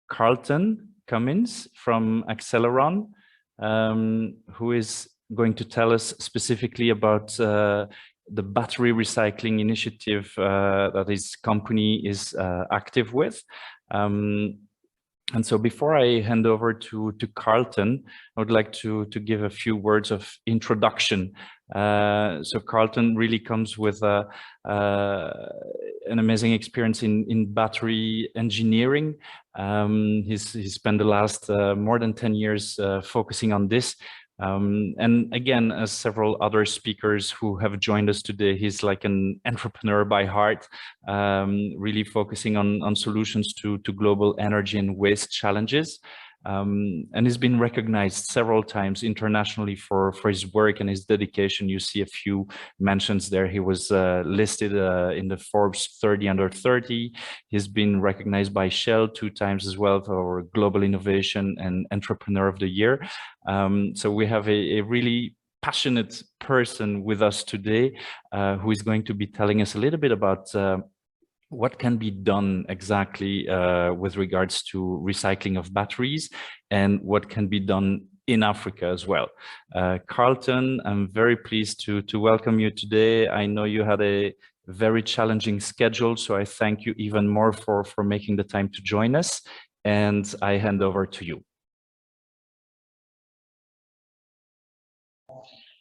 Carlton Cummins from Aceleron, who is going to tell us specifically about the battery recycling initiative that his company is active with. And so before I hand over to Carlton, I would like to give a few words of introduction. So Carlton really comes with an amazing experience in battery engineering. He's spent the last more than 10 years focusing on this. And again, as several other speakers who have joined us today, he's like an entrepreneur by heart, really focusing on solutions to global energy and waste challenges. And he's been recognized several times internationally for his work and his dedication. You see a few mentions there. He was listed in the Forbes 30 under 30. He's been recognized by Shell 2 times as well for Global Innovation and Entrepreneur of the Year. So we have a really passionate person with us today who is going to be telling us a little bit about what can be done exactly with regards to recycling of batteries and what can be done in Africa as well. Carlton, I'm very pleased to welcome you today. I know you had a very challenging schedule, so I thank you even more for making the time to join us, and I hand over to you.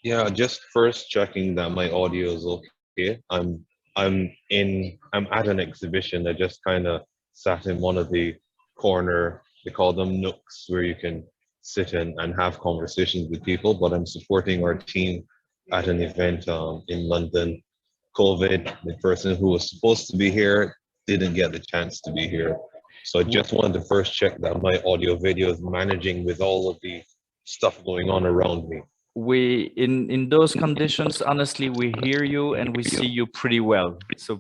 Yeah, just first checking that my audio is okay. I'm at an exhibition. I just kind of sat in one of the corner, they call them nooks, where you can sit in and have conversations with people, but I'm supporting our team at an event in London. COVID, the person who was supposed to be here didn't get the chance to be here. So I just wanted to first check that my audio video is managing with all of the stuff going on around me. We in those conditions, honestly, we hear you and we see you pretty well, so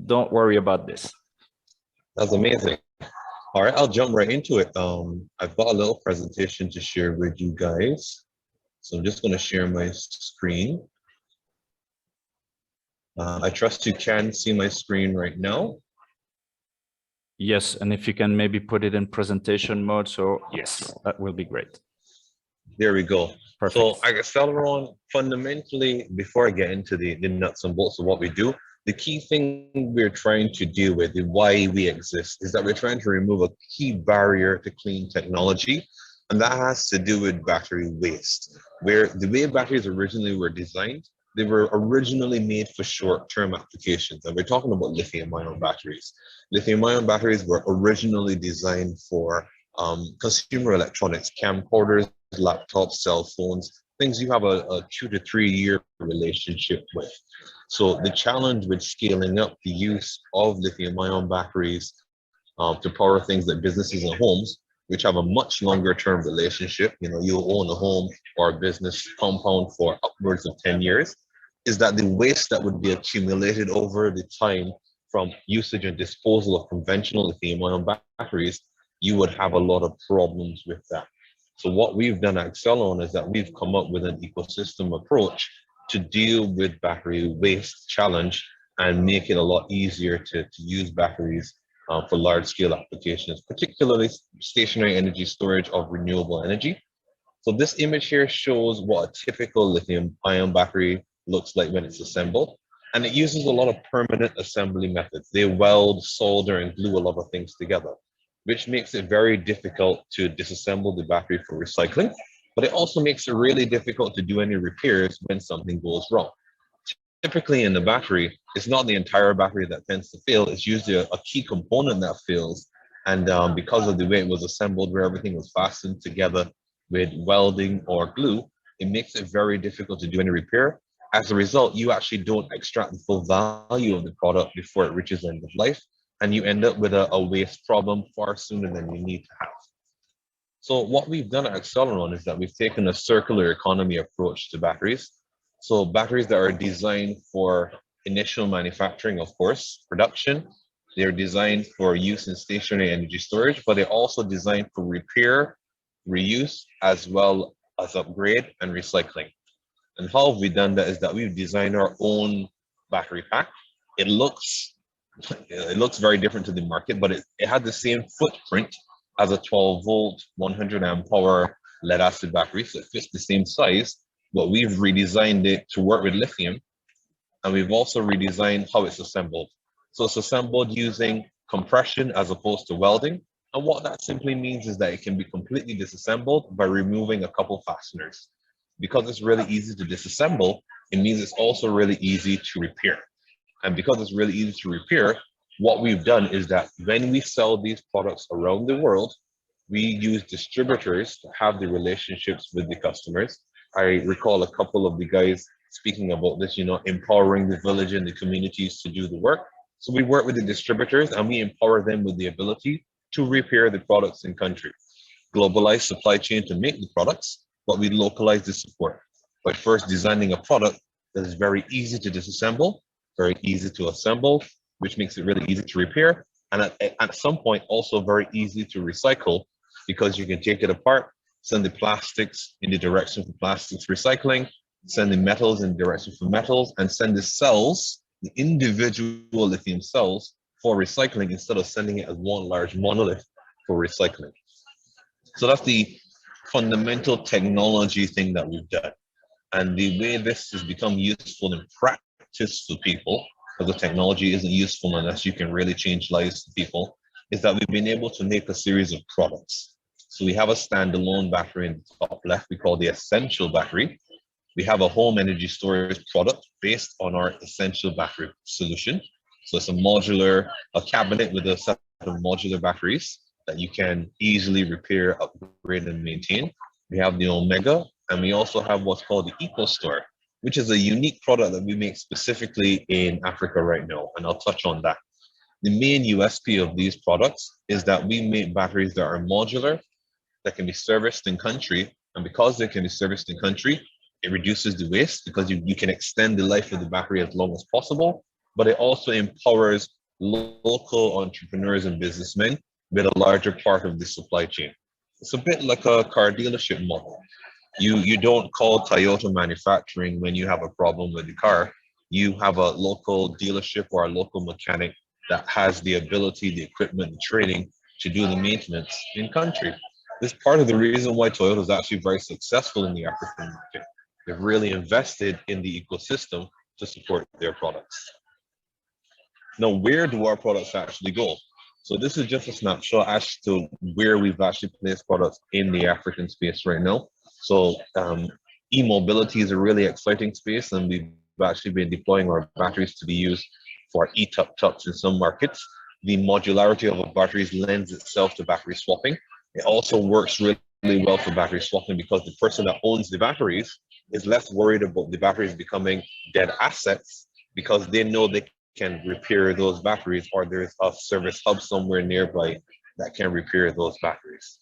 don't worry about this. That's amazing. All right, I'll jump right into it. I've got a little presentation to share with you guys, so I'm just going to share my screen. I trust you can see my screen right now. Yes, and if you can maybe put it in presentation mode, so yes, that will be great. There we go. Perfect. So Aceleron, fundamentally, before I get into the nuts and bolts of what we do, the key thing we're trying to deal with, the why we exist, is that we're trying to remove a key barrier to clean technology, and that has to do with battery waste. Where the way batteries originally were designed, they were originally made for short-term applications, and we're talking about lithium-ion batteries. Lithium-ion batteries were originally designed for consumer electronics, camcorders, laptops, cell phones, things you have a 2 to 3 year relationship with. So the challenge with scaling up the use of lithium-ion batteries to power things like businesses and homes, which have a much longer term relationship, you know, you'll own a home or a business compound for upwards of 10 years, is that the waste that would be accumulated over the time from usage and disposal of conventional lithium-ion batteries, you would have a lot of problems with that. So what we've done at Aceleron is that we've come up with an ecosystem approach to deal with battery waste challenge and make it a lot easier to use batteries for large scale applications, particularly stationary energy storage of renewable energy. So this image here shows what a typical lithium-ion battery looks like when it's assembled. And it uses a lot of permanent assembly methods. They weld, solder, and glue a lot of things together, which makes it very difficult to disassemble the battery for recycling, but it also makes it really difficult to do any repairs when something goes wrong. Typically in the battery, it's not the entire battery that tends to fail, it's usually a key component that fails. And because of the way it was assembled, where everything was fastened together with welding or glue, it makes it very difficult to do any repair. As a result, you actually don't extract the full value of the product before it reaches the end of life, and you end up with a waste problem far sooner than you need to have. So what we've done at Aceleron is that we've taken a circular economy approach to batteries. So batteries that are designed for initial manufacturing, of course, production, they're designed for use in stationary energy storage, but they're also designed for repair, reuse, as well as upgrade and recycling. And how have we done that is that we've designed our own battery pack. It looks very different to the market, but it had the same footprint as a 12-volt, 100 amp hour lead acid battery, so it fits the same size, but we've redesigned it to work with lithium, and we've also redesigned how it's assembled. So it's assembled using compression as opposed to welding. And what that simply means is that it can be completely disassembled by removing a couple fasteners. Because it's really easy to disassemble, it means it's also really easy to repair. And because it's really easy to repair, what we've done is that when we sell these products around the world, we use distributors to have the relationships with the customers. I recall a couple of the guys speaking about this, empowering the village and the communities to do the work. So we work with the distributors and we empower them with the ability to repair the products in country. Globalize supply chain to make the products, but we localize the support by first designing a product that is very easy to disassemble, very easy to assemble, which makes it really easy to repair, and at some point also very easy to recycle, because you can take it apart, send the plastics in the direction for plastics recycling, send the metals in the direction for metals, and send the cells, the individual lithium cells, for recycling instead of sending it as one large monolith for recycling. So that's the fundamental technology thing that we've done. And the way this has become useful in practice for people, because the technology isn't useful unless you can really change lives for people, is that we've been able to make a series of products. So we have a standalone battery in the top left we call the Essential battery. We have a home energy storage product based on our Essential battery solution. So it's a cabinet with a set of modular batteries that you can easily repair, upgrade, and maintain. We have the Omega, and we also have what's called the EcoStore, which is a unique product that we make specifically in Africa right now, and I'll touch on that. The main USP of these products is that we make batteries that are modular, that can be serviced in country, and because they can be serviced in country, it reduces the waste because you can extend the life of the battery as long as possible, but it also empowers local entrepreneurs and businessmen with a larger part of the supply chain. It's a bit like a car dealership model. You don't call Toyota manufacturing when you have a problem with the car. You have a local dealership or a local mechanic that has the ability, the equipment, the training to do the maintenance in country. This is part of the reason why Toyota is actually very successful in the African market. They've really invested in the ecosystem to support their products. Now, where do our products actually go? So this is just a snapshot as to where we've actually placed products in the African space right now. So e-mobility is a really exciting space, and we've actually been deploying our batteries to be used for e-tuk-tuks in some markets. The modularity of our batteries lends itself to battery swapping. It also works really well for battery swapping because the person that owns the batteries is less worried about the batteries becoming dead assets because they know they can repair those batteries, or there's a service hub somewhere nearby that can repair those batteries.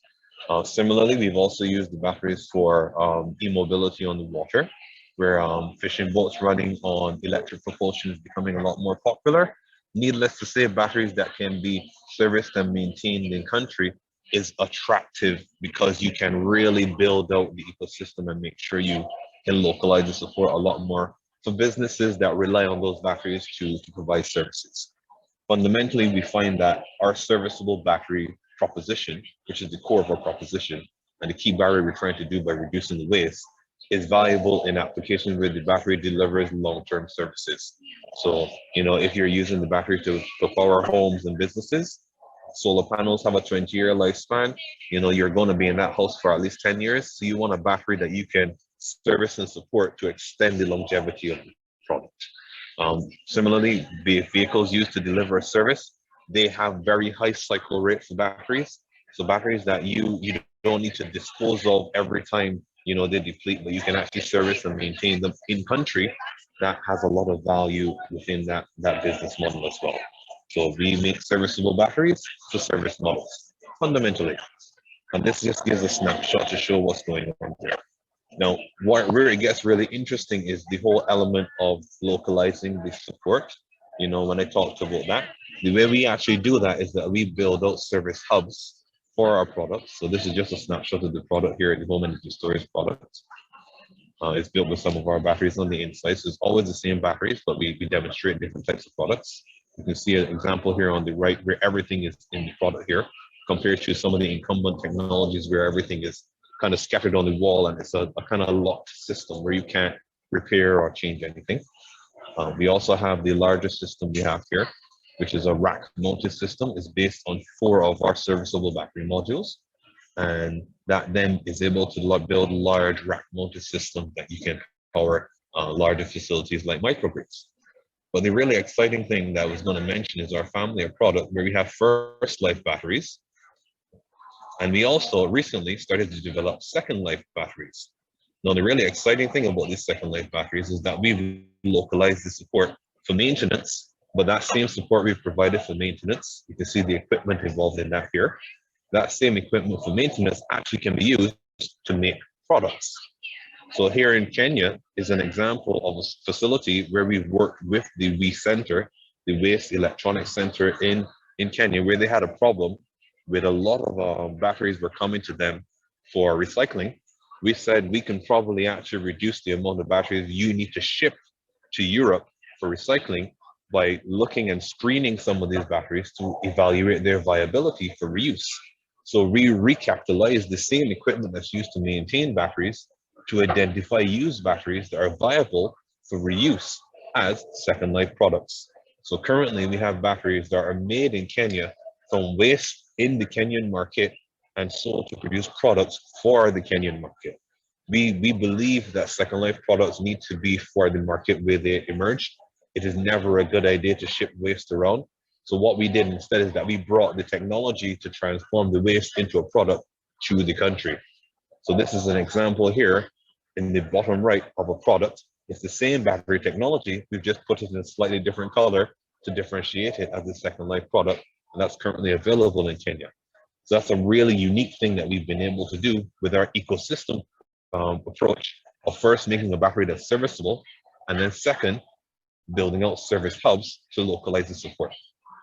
Similarly, we've also used the batteries for e-mobility on the water, where fishing boats running on electric propulsion is becoming a lot more popular. Needless to say, batteries that can be serviced and maintained in country is attractive because you can really build out the ecosystem and make sure you can localize the support a lot more for businesses that rely on those batteries to provide services. Fundamentally, we find that our serviceable battery proposition, which is the core of our proposition, and the key barrier we're trying to do by reducing the waste, is valuable in applications where the battery delivers long-term services. So, if you're using the battery to power homes and businesses, solar panels have a 20-year lifespan. You're going to be in that house for at least 10 years. So you want a battery that you can service and support to extend the longevity of the product. Similarly, vehicles used to deliver a service, they have very high cycle rates for batteries. So batteries that you don't need to dispose of every time they deplete, but you can actually service and maintain them in country. That has a lot of value within that business model as well. So we make serviceable batteries for service models, fundamentally. And this just gives a snapshot to show what's going on here. Now, where it gets really interesting is the whole element of localizing the support. When I talked about that, the way we actually do that is that we build out service hubs for our products. So this is just a snapshot of the product here at the home energy storage product. It's built with some of our batteries on the inside. So it's always the same batteries, but we demonstrate different types of products. You can see an example here on the right where everything is in the product here. compared to some of the incumbent technologies where everything is kind of scattered on the wall and it's a kind of locked system where you can't repair or change anything. We also have the largest system we have here, which is a rack mounted system. It's based on 4 of our serviceable battery modules. And that then is able to build large rack mounted systems that you can power larger facilities like microgrids. But the really exciting thing that I was going to mention is our family of product where we have first life batteries. And we also recently started to develop second life batteries. Now, the really exciting thing about these second life batteries is that we've localized the support for maintenance, but that same support we've provided for maintenance, you can see the equipment involved in that here. That same equipment for maintenance actually can be used to make products. So here in Kenya is an example of a facility where we've worked with the WE Center, the Waste Electronics Center in Kenya, where they had a problem with a lot of batteries were coming to them for recycling. We said we can probably actually reduce the amount of batteries you need to ship to Europe for recycling by looking and screening some of these batteries to evaluate their viability for reuse. So we recapitalize the same equipment that's used to maintain batteries to identify used batteries that are viable for reuse as second life products. So currently we have batteries that are made in Kenya from waste in the Kenyan market and sold to produce products for the Kenyan market. We believe that second life products need to be for the market where they emerge. It is never a good idea to ship waste around. So what we did instead is that we brought the technology to transform the waste into a product to the country. So this is an example here in the bottom right of a product. It's the same battery technology. We've just put it in a slightly different color to differentiate it as a second life product. And that's currently available in Kenya. So that's a really unique thing that we've been able to do with our ecosystem approach of first making a battery that's serviceable, and then second, building out service hubs to localize the support.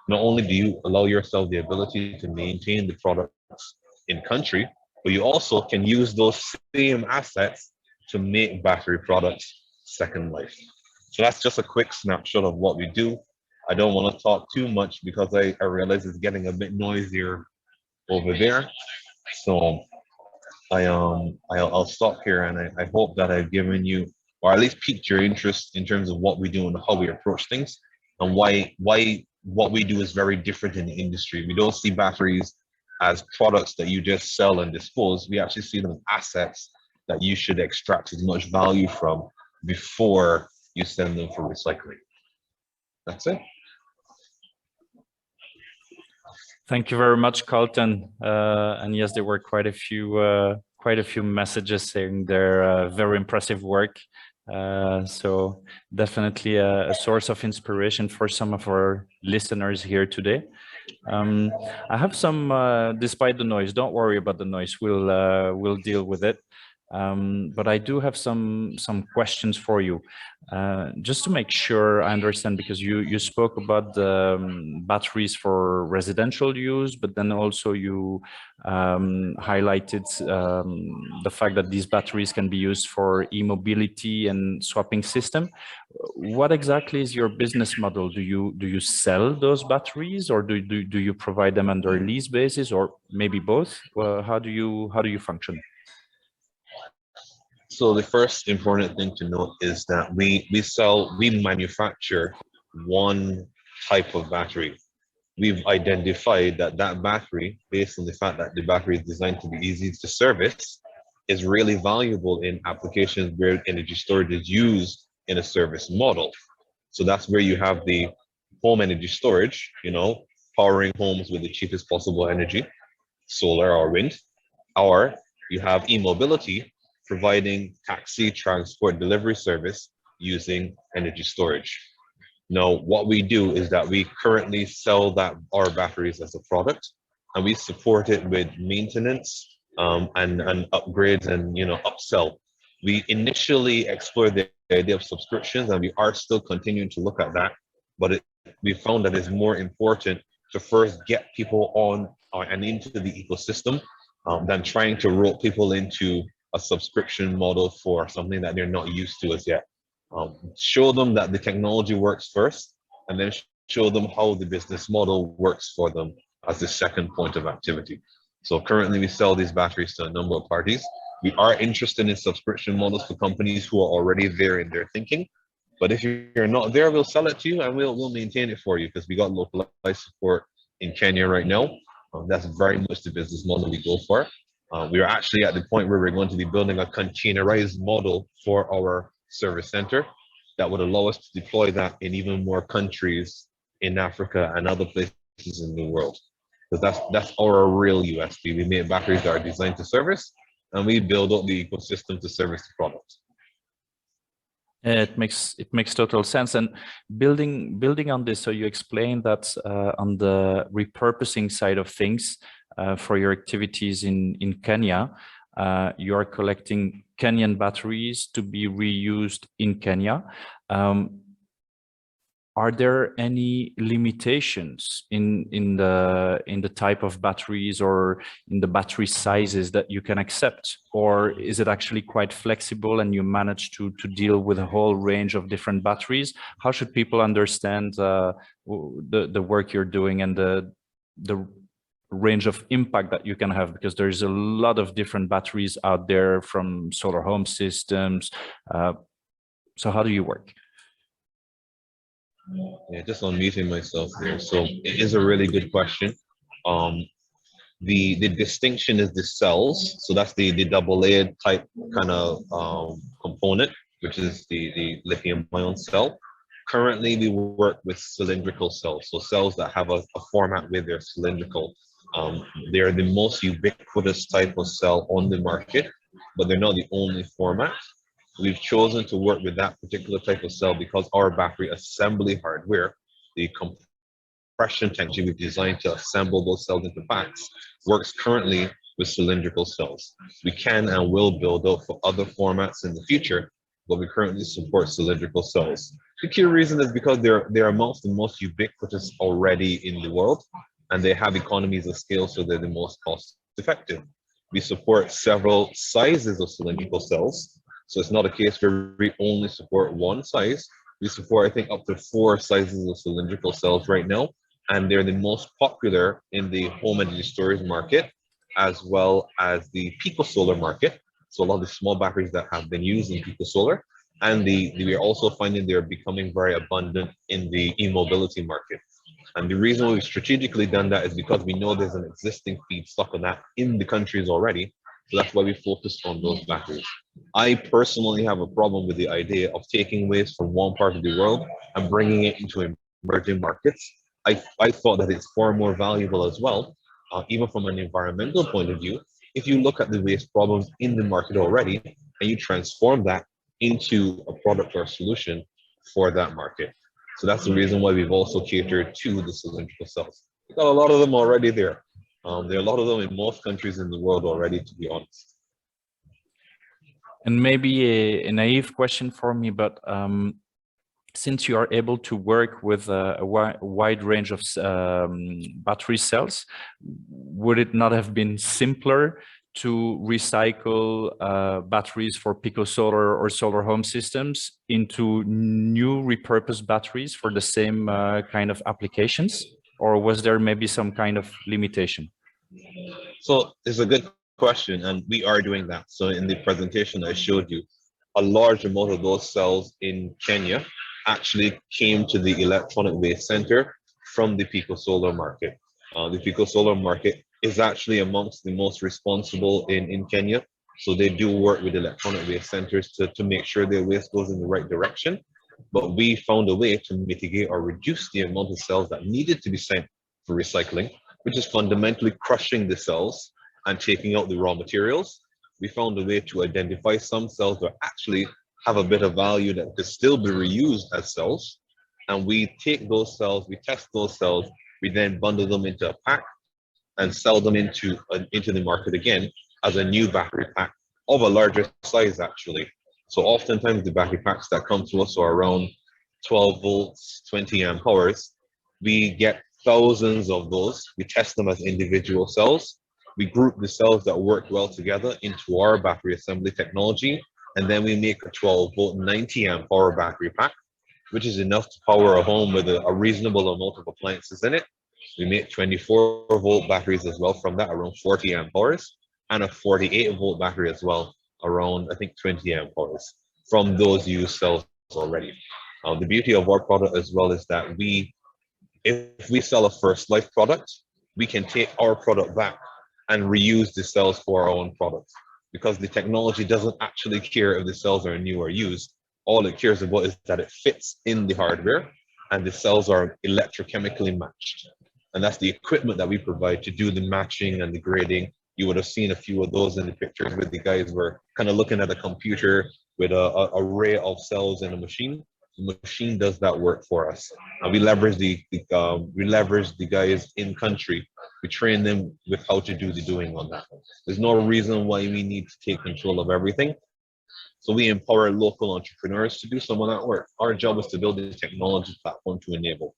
Not only do you allow yourself the ability to maintain the products in country, but you also can use those same assets to make battery products second life. So that's just a quick snapshot of what we do. I don't want to talk too much because I realize it's getting a bit noisier over there. So I'll stop here, and I hope that I've given you, or at least piqued your interest in terms of what we do and how we approach things, and why what we do is very different in the industry. We don't see batteries as products that you just sell and dispose. We actually see them as assets that you should extract as much value from before you send them for recycling. That's it. Thank you very much, Carlton. And yes, there were quite a few messages saying their very impressive work. So definitely a source of inspiration for some of our listeners here today. I have some, despite the noise, don't worry about the noise. We'll deal with it. But I do have some questions for you, just to make sure I understand, because you spoke about the batteries for residential use, but then also you highlighted the fact that these batteries can be used for e-mobility and swapping system. What exactly is your business model? Do you sell those batteries, or do you provide them under lease basis, or maybe both? How do you function? So the first important thing to note is that we manufacture one type of battery. We've identified that battery, based on the fact that the battery is designed to be easy to service, is really valuable in applications where energy storage is used in a service model. So that's where you have the home energy storage, powering homes with the cheapest possible energy, solar or wind, or you have e-mobility, providing taxi transport delivery service using energy storage. Now, what we do is that we currently sell our batteries as a product, and we support it with maintenance and upgrades and upsell. We initially explored the idea of subscriptions, and we are still continuing to look at that, but we found that it's more important to first get people on and into the ecosystem than trying to rope people into a subscription model for something that they're not used to as yet. Show them that the technology works first, and then show them how the business model works for them as the second point of activity. So currently we sell these batteries to a number of parties. We are interested in subscription models for companies who are already there in their thinking. But if you're not there, we'll sell it to you and we'll maintain it for you because we got localized support in Kenya right now. That's very much the business model we go for. We are actually at the point where we're going to be building a containerized model for our service center that would allow us to deploy that in even more countries in Africa and other places in the world. Because that's our real USP. We make batteries that are designed to service, and we build up the ecosystem to service the product. It makes total sense. And building on this, so you explained that on the repurposing side of things for your activities in Kenya, you are collecting Kenyan batteries to be reused in Kenya. Are there any limitations in the type of batteries or in the battery sizes that you can accept, or is it actually quite flexible and you manage to deal with a whole range of different batteries? How should people understand the work you're doing and the range of impact that you can have, because there's a lot of different batteries out there from solar home systems. So how do you work? Yeah, just unmuting myself there. So it is a really good question. The distinction is the cells. So that's the double layered type kind of component, which is the lithium-ion cell. Currently, we work with cylindrical cells. So cells that have a format where they're cylindrical. They're the most ubiquitous type of cell on the market, but they're not the only format. We've chosen to work with that particular type of cell because our battery assembly hardware, the compression technology we've designed to assemble those cells into packs, works currently with cylindrical cells. We can and will build out for other formats in the future, but we currently support cylindrical cells. The key reason is because they're amongst the most ubiquitous already in the world, and they have economies of scale, so they're the most cost effective. We support several sizes of cylindrical cells, so it's not a case where we only support one size. We support, I think, up to 4 sizes of cylindrical cells right now, and they're the most popular in the home energy storage market, as well as the pico-solar market. So a lot of the small batteries that have been used in pico-solar, and we are also finding they're becoming very abundant in the e-mobility market. And the reason we've strategically done that is because we know there's an existing feedstock on that in the countries already. So that's why we focused on those batteries. I personally have a problem with the idea of taking waste from one part of the world and bringing it into emerging markets. I thought that it's far more valuable as well, even from an environmental point of view. If you look at the waste problems in the market already and you transform that into a product or a solution for that market. So that's the reason why we've also catered to the cylindrical cells. We've got a lot of them already there. There are a lot of them in most countries in the world already, to be honest. And maybe a naive question for me, but since you are able to work with a wide range of battery cells, would it not have been simpler to recycle batteries for pico-solar or solar home systems into new repurposed batteries for the same kind of applications? Or was there maybe some kind of limitation? So it's a good question, and we are doing that. So in the presentation I showed you, a large amount of those cells in Kenya actually came to the electronic waste center from the pico-solar market. The pico-solar market is actually amongst the most responsible in Kenya. So they do work with electronic waste centers to make sure their waste goes in the right direction. But we found a way to mitigate or reduce the amount of cells that needed to be sent for recycling, which is fundamentally crushing the cells and taking out the raw materials. We found a way to identify some cells that actually have a bit of value that could still be reused as cells. And we take those cells, we test those cells, we then bundle them into a pack and sell them into the market again as a new battery pack of a larger size, actually. So oftentimes the battery packs that come to us are around 12 volts, 20 amp hours. We get thousands of those. We test them as individual cells. We group the cells that work well together into our battery assembly technology, and then we make a 12 volt, 90 amp hour battery pack, which is enough to power a home with a reasonable amount of appliances in it. We make 24-volt batteries as well from that, around 40 amp hours, and a 48-volt battery as well, around, I think, 20 amp hours from those used cells already. The beauty of our product as well is that if we sell a first life product, we can take our product back and reuse the cells for our own products, because the technology doesn't actually care if the cells are new or used. All it cares about is that it fits in the hardware and the cells are electrochemically matched. And that's the equipment that we provide to do the matching and the grading. You would have seen a few of those in the pictures where the guys were kind of looking at a computer with a array of cells in a machine. The machine does that work for us. We leverage the guys in country. We train them with how to do the doing on that. There's no reason why we need to take control of everything. So we empower local entrepreneurs to do some of that work. Our job is to build a technology platform to enable.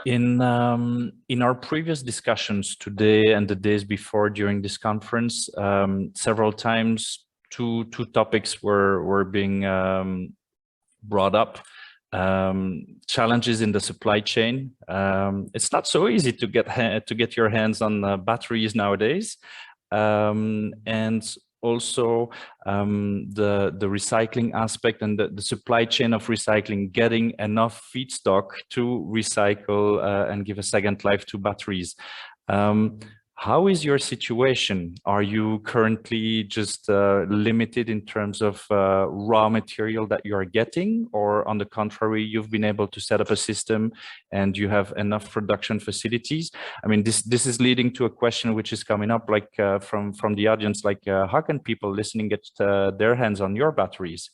In our previous discussions today and the days before during this conference, several times two topics were being brought up. Challenges in the supply chain. It's not so easy to get your hands on batteries nowadays, and also the recycling aspect and the supply chain of recycling, getting enough feedstock to recycle and give a second life to batteries. How is your situation? Are you currently just limited in terms of raw material that you are getting, or on the contrary, you've been able to set up a system and you have enough production facilities? I mean, this is leading to a question which is coming up, like from the audience, like how can people listening get their hands on your batteries?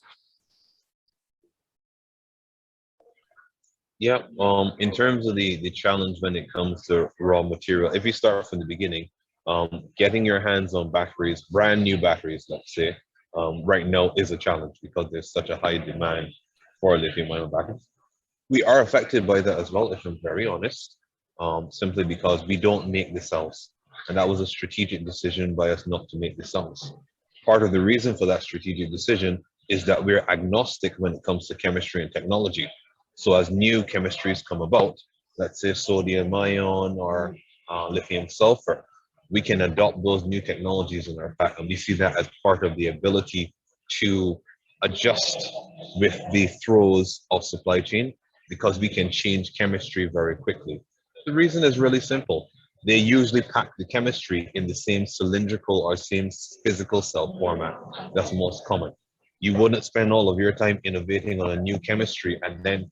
Yeah, in terms of the challenge when it comes to raw material, if you start from the beginning, getting your hands on batteries, brand new batteries, let's say, right now is a challenge because there's such a high demand for lithium-ion batteries. We are affected by that as well, if I'm very honest, simply because we don't make the cells. And that was a strategic decision by us not to make the cells. Part of the reason for that strategic decision is that we're agnostic when it comes to chemistry and technology. So as new chemistries come about, let's say sodium-ion or lithium sulfur, we can adopt those new technologies in our pack. And we see that as part of the ability to adjust with the throes of supply chain, because we can change chemistry very quickly. The reason is really simple. They usually pack the chemistry in the same cylindrical or same physical cell format. That's most common. You wouldn't spend all of your time innovating on a new chemistry and then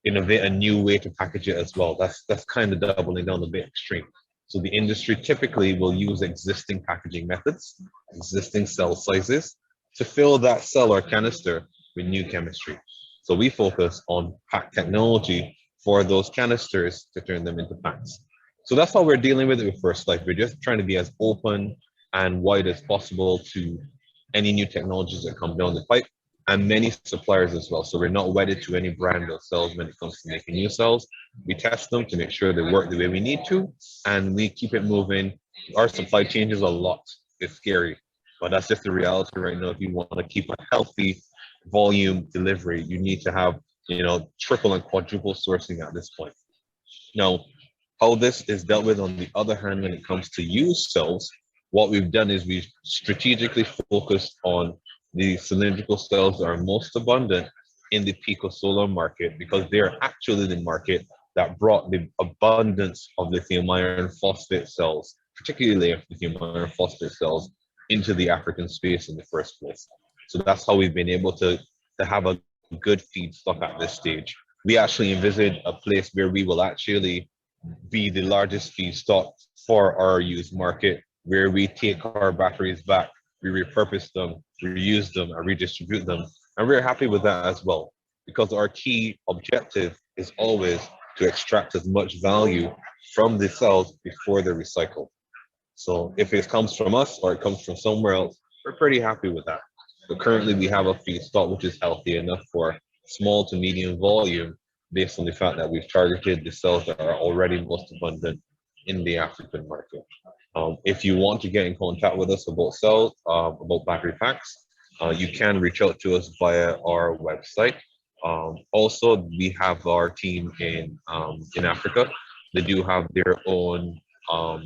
innovate a new way to package it as well. That's kind of doubling down a bit extreme. So the industry typically will use existing packaging methods, existing cell sizes, to fill that cell or canister with new chemistry. So we focus on pack technology for those canisters to turn them into packs. So that's how we're dealing with it with First Life. We're just trying to be as open and wide as possible to any new technologies that come down the pipe, and many suppliers as well. So we're not wedded to any brand of cells when it comes to making new cells. We test them to make sure they work the way we need to, and we keep it moving. Our supply changes a lot. It's scary, but that's just the reality right now. If you want to keep a healthy volume delivery, you need to have, triple and quadruple sourcing at this point. Now, how this is dealt with on the other hand, when it comes to used cells, what we've done is we've strategically focused on the cylindrical cells that are most abundant in the pico-solar market, because they're actually the market that brought the abundance of lithium iron phosphate cells, particularly lithium iron phosphate cells, into the African space in the first place. So that's how we've been able to have a good feedstock at this stage. We actually envisage a place where we will actually be the largest feedstock for our used market, where we take our batteries back, we repurpose them, reuse them, and redistribute them. And we're happy with that as well, because our key objective is always to extract as much value from the cells before they're recycled. So if it comes from us or it comes from somewhere else, we're pretty happy with that. But currently we have a feedstock which is healthy enough for small to medium volume, based on the fact that we've targeted the cells that are already most abundant in the African market. If you want to get in contact with us about cells, about battery packs, you can reach out to us via our website, Also, we have our team in Africa. They do have their own um,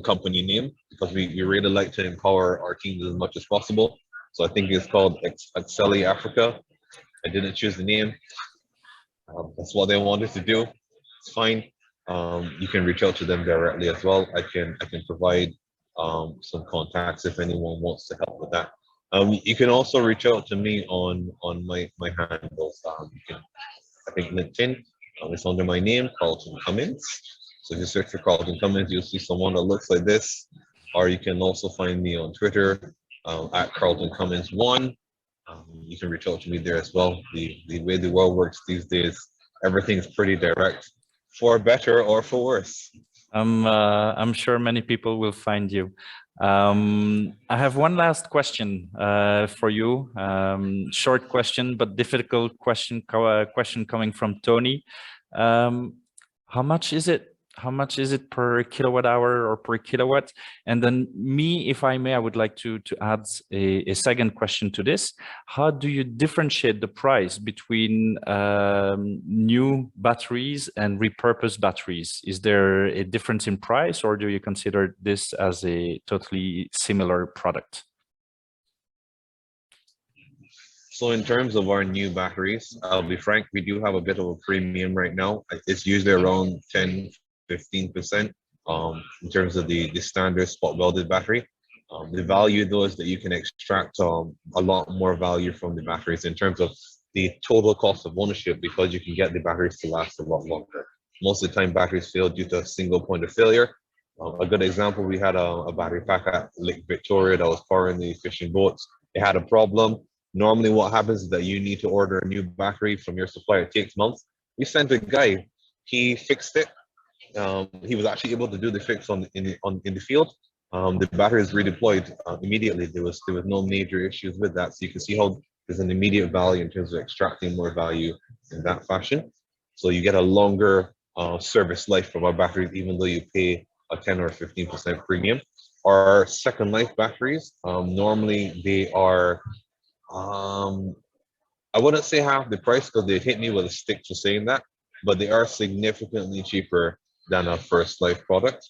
company name because we really like to empower our teams as much as possible. So I think it's called Accelerate Africa. I didn't choose the name. That's what they wanted to do. It's fine. You can reach out to them directly as well. I can provide some contacts if anyone wants to help with that. You can also reach out to me on my handles. You can, I think LinkedIn. It's under my name, Carlton Cummins. So if you search for Carlton Cummins, you'll see someone that looks like this. Or you can also find me on Twitter at Carlton Cummins one. You can reach out to me there as well. The way the world works these days, everything's pretty direct, for better or for worse. I'm sure many people will find you. I have one last question for you. Short question, but difficult question. Question coming from Tony. How much is it? How much is it per kilowatt hour or per kilowatt? And then me, if I may, I would like to add a second question to this. How do you differentiate the price between new batteries and repurposed batteries? Is there a difference in price, or do you consider this as a totally similar product? So in terms of our new batteries, I'll be frank, we do have a bit of a premium right now. It's usually around 10–15% in terms of the standard spot welded battery. The value though is that you can extract a lot more value from the batteries in terms of the total cost of ownership, because you can get the batteries to last a lot longer. Most of the time batteries fail due to a single point of failure. A good example, we had a battery pack at Lake Victoria that was powering the fishing boats. It had a problem. Normally what happens is that you need to order a new battery from your supplier. It takes months. We sent a guy, he fixed it. He was actually able to do the fix in the field. The battery is redeployed immediately. There was no major issues with that. So you can see how there's an immediate value in terms of extracting more value in that fashion. So you get a longer service life from our batteries, even though you pay a 10 or 15% premium. Our second life batteries, normally they are I wouldn't say half the price because they hit me with a stick for saying that, but they are significantly cheaper than a first life product.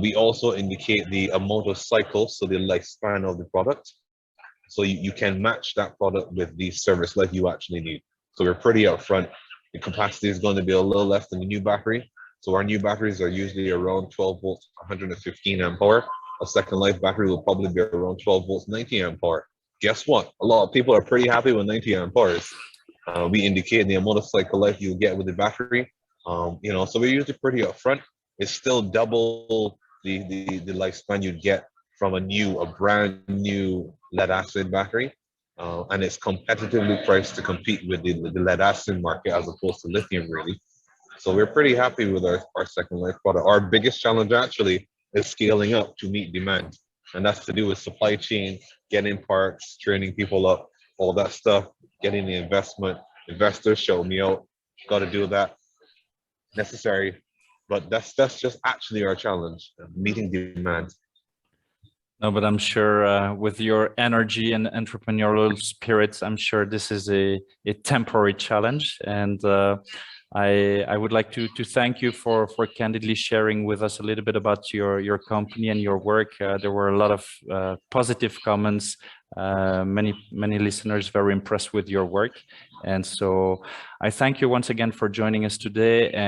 We also indicate the amount of cycles, so the lifespan of the product. So you can match that product with the service life you actually need. So we're pretty upfront. The capacity is going to be a little less than the new battery. So our new batteries are usually around 12 volts, 115 amp hour. A second life battery will probably be around 12 volts, 90 amp hour. Guess what? A lot of people are pretty happy with 90 amp hours. We indicate the amount of cycle life you'll get with the battery. So we're usually pretty upfront. It's still double the lifespan you'd get from a brand new lead acid battery. And it's competitively priced to compete with the lead acid market as opposed to lithium, really. So we're pretty happy with our second life product. Our biggest challenge actually is scaling up to meet demand. And that's to do with supply chain, getting parts, training people up, all that stuff, getting the investment. Investors show me out, got to do that. Necessary. But that's just actually our challenge, meeting demand. No, but I'm sure with your energy and entrepreneurial spirits, I'm sure this is a temporary challenge. And I would like to thank you for candidly sharing with us a little bit about your company and your work. There were a lot of positive comments. Many listeners very impressed with your work. And so I thank you once again for joining us today. And